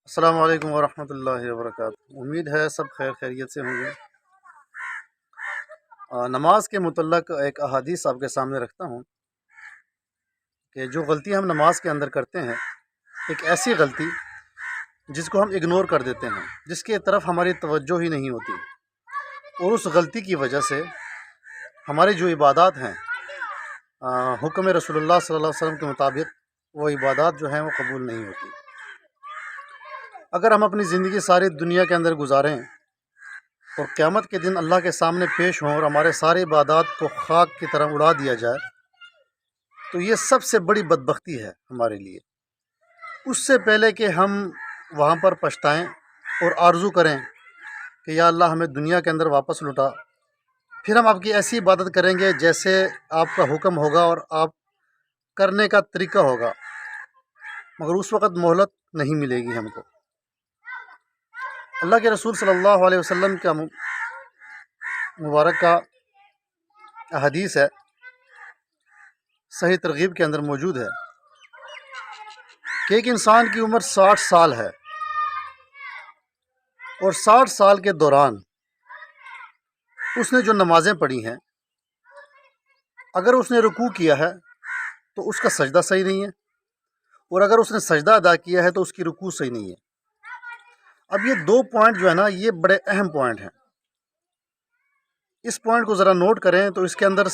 السلام علیکم ورحمۃ اللہ وبرکاتہ۔ امید ہے سب خیر خیریت سے ہوں گے۔ نماز کے متعلق ایک احادیث آپ کے سامنے رکھتا ہوں کہ جو غلطی ہم نماز کے اندر کرتے ہیں، ایک ایسی غلطی جس کو ہم اگنور کر دیتے ہیں، جس کی طرف ہماری توجہ ہی نہیں ہوتی، اور اس غلطی کی وجہ سے ہماری جو عبادات ہیں حکم رسول اللہ صلی اللہ علیہ وسلم کے مطابق وہ عبادات جو ہیں وہ قبول نہیں ہوتی۔ اگر ہم اپنی زندگی ساری دنیا کے اندر گزاریں اور قیامت کے دن اللہ کے سامنے پیش ہوں اور ہمارے سارے عبادات کو خاک کی طرح اڑا دیا جائے، تو یہ سب سے بڑی بدبختی ہے ہمارے لیے۔ اس سے پہلے کہ ہم وہاں پر پچھتائیں اور آرزو کریں کہ یا اللہ ہمیں دنیا کے اندر واپس لوٹا، پھر ہم آپ کی ایسی عبادت کریں گے جیسے آپ کا حکم ہوگا اور آپ کرنے کا طریقہ ہوگا، مگر اس وقت مہلت نہیں ملے گی ہم کو۔ اللہ کے رسول صلی اللہ علیہ وسلم کا مبارک کا حدیث ہے، صحیح ترغیب کے اندر موجود ہے کہ ایک انسان کی عمر 60 سال ہے، اور 60 سال کے دوران اس نے جو نمازیں پڑھی ہیں، اگر اس نے رکوع کیا ہے تو اس کا سجدہ صحیح نہیں ہے، اور اگر اس نے سجدہ ادا کیا ہے تو اس کی رکوع صحیح نہیں ہے۔ اب یہ دو پوائنٹ جو ہے نا، یہ بڑے اہم پوائنٹ ہیں۔ اس پوائنٹ کو ذرا نوٹ کریں تو اس کے اندر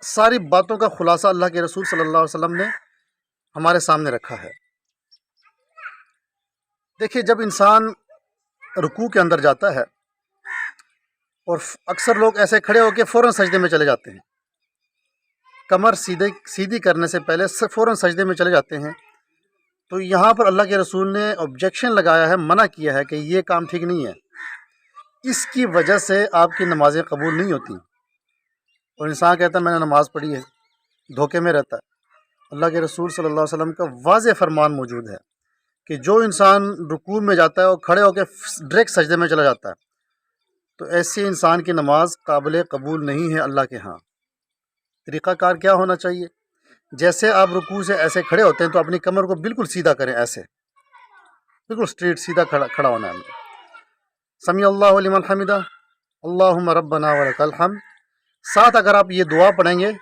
ساری باتوں کا خلاصہ اللہ کے رسول صلی اللہ علیہ وسلم نے ہمارے سامنے رکھا ہے۔ دیکھیے، جب انسان رکوع کے اندر جاتا ہے، اور اکثر لوگ ایسے کھڑے ہو کے فوراً سجدے میں چلے جاتے ہیں، کمر سیدھی کرنے سے پہلے فوراً سجدے میں چلے جاتے ہیں، تو یہاں پر اللہ کے رسول نے آبجیکشن لگایا ہے، منع کیا ہے کہ یہ کام ٹھیک نہیں ہے۔ اس کی وجہ سے آپ کی نمازیں قبول نہیں ہوتی، اور انسان کہتا ہے میں نے نماز پڑھی ہے، دھوکے میں رہتا ہے۔ اللہ کے رسول صلی اللہ علیہ وسلم کا واضح فرمان موجود ہے کہ جو انسان رکوع میں جاتا ہے اور کھڑے ہو کے ڈائریکٹ سجدے میں چلا جاتا ہے، تو ایسے انسان کی نماز قابل قبول نہیں ہے اللہ کے ہاں۔ طریقہ کار کیا ہونا چاہیے؟ جیسے آپ رکوع سے ایسے کھڑے ہوتے ہیں تو اپنی کمر کو بالکل سیدھا کریں، ایسے بالکل اسٹریٹ سیدھا کھڑا ہونا ہے۔ سمیع اللہ لمن حمدہ، اللہم ربنا ولک الحمد۔ ساتھ اگر آپ یہ دعا پڑھیں گے،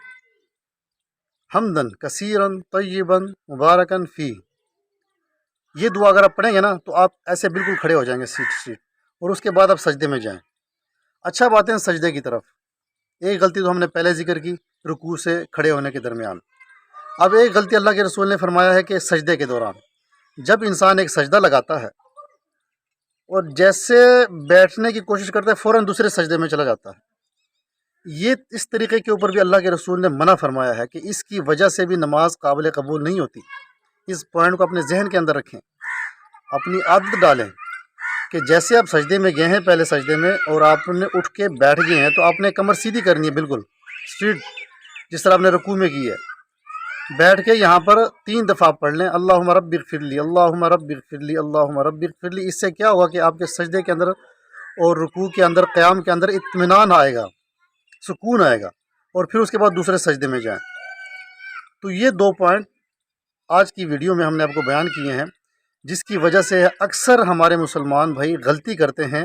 حمدن کثیرن طیبن مبارکن فی، یہ دعا اگر آپ پڑھیں گے نا تو آپ ایسے بالکل کھڑے ہو جائیں گے سیٹ، اور اس کے بعد آپ سجدے میں جائیں۔ اچھا بات ہے سجدے کی طرف، ایک غلطی تو ہم نے پہلے ذکر کی رکوع سے کھڑے ہونے کے درمیان۔ اب ایک غلطی اللہ کے رسول نے فرمایا ہے کہ سجدے کے دوران جب انسان ایک سجدہ لگاتا ہے اور جیسے بیٹھنے کی کوشش کرتا ہے فوراً دوسرے سجدے میں چلا جاتا ہے، یہ اس طریقے کے اوپر بھی اللہ کے رسول نے منع فرمایا ہے کہ اس کی وجہ سے بھی نماز قابل قبول نہیں ہوتی۔ اس پوائنٹ کو اپنے ذہن کے اندر رکھیں، اپنی عادت ڈالیں کہ جیسے آپ سجدے میں گئے ہیں، پہلے سجدے میں، اور آپ نے اٹھ کے بیٹھ گئے ہیں، تو آپ نے کمر سیدھی کرنی ہے بالکل اسٹریٹ، جس طرح آپ نے رکوع میں کی ہے۔ بیٹھ کے یہاں پر 3 دفعہ پڑھ لیں، اللہم رب اغفر لی، اللہم رب اغفر لی، اللہم رب اغفر لی۔ اس سے کیا ہوگا کہ آپ کے سجدے کے اندر اور رکوع کے اندر، قیام کے اندر اطمینان آئے گا، سکون آئے گا، اور پھر اس کے بعد دوسرے سجدے میں جائیں۔ تو یہ 2 پوائنٹ آج کی ویڈیو میں ہم نے آپ کو بیان کیے ہیں، جس کی وجہ سے اکثر ہمارے مسلمان بھائی غلطی کرتے ہیں،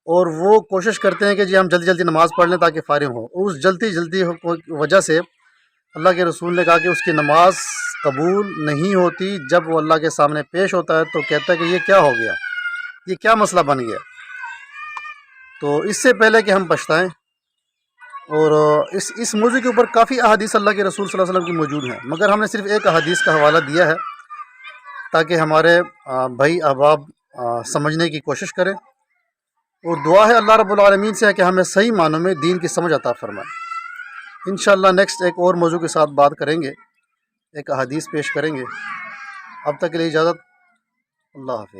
اور وہ کوشش کرتے ہیں کہ جی ہم جلدی جلدی نماز پڑھ لیں تاکہ فارغ ہوں، اور اس جلدی وجہ سے اللہ کے رسول نے کہا کہ اس کی نماز قبول نہیں ہوتی۔ جب وہ اللہ کے سامنے پیش ہوتا ہے تو کہتا ہے کہ یہ کیا ہو گیا، یہ کیا مسئلہ بن گیا۔ تو اس سے پہلے کہ ہم پچھتائیں، اور اس موضوع کے اوپر کافی احادیث اللہ کے رسول صلی اللہ علیہ وسلم کی موجود ہیں، مگر ہم نے صرف ایک احادیث کا حوالہ دیا ہے تاکہ ہمارے بھائی احباب سمجھنے کی کوشش کریں، اور دعا ہے اللہ رب العالمین سے کہ ہمیں صحیح معنوں میں دین کی سمجھ عطا فرمائے۔ انشاءاللہ نیکسٹ ایک اور موضوع کے ساتھ بات کریں گے، ایک احادیث پیش کریں گے۔ اب تک کے لیے اجازت، اللہ حافظ۔